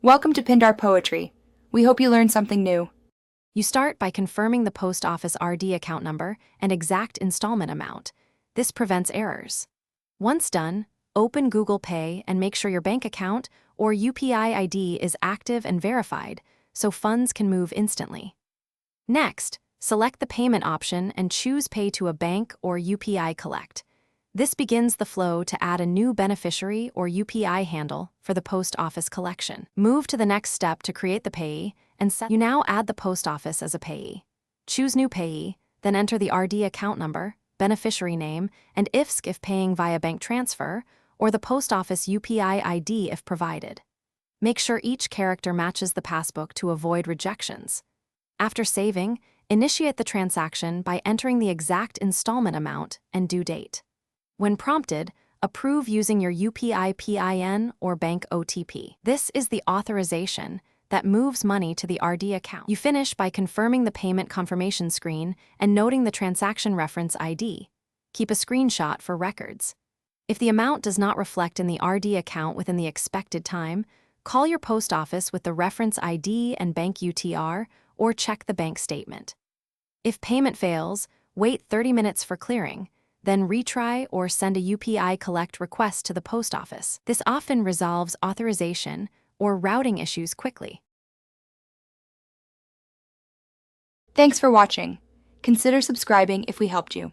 Welcome to Pindar Poetry. We hope you learned something new. You start by confirming the post office RD account number and exact installment amount. This prevents errors. Once done, open Google Pay and make sure your bank account or UPI ID is active and verified so funds can move instantly. Next, select the payment option and choose Pay to a bank or UPI collect. This begins the flow to add a new beneficiary or UPI handle for the post office collection. Move to the next step to create the payee and set. You now add the post office as a payee. Choose New Payee, then enter the RD account number, beneficiary name, and IFSC if paying via bank transfer, or the post office UPI ID if provided. Make sure each character matches the passbook to avoid rejections. After saving, initiate the transaction by entering the exact installment amount and due date. When prompted, approve using your UPI PIN or bank OTP. This is the authorization that moves money to the RD account. You finish by confirming the payment confirmation screen and noting the transaction reference ID. Keep a screenshot for records. If the amount does not reflect in the RD account within the expected time, call your post office with the reference ID and bank UTR or check the bank statement. If payment fails, wait 30 minutes for clearing, then retry or send a UPI collect request to the post office. This often resolves authorization or routing issues quickly. Thanks for watching. Consider subscribing if we helped you.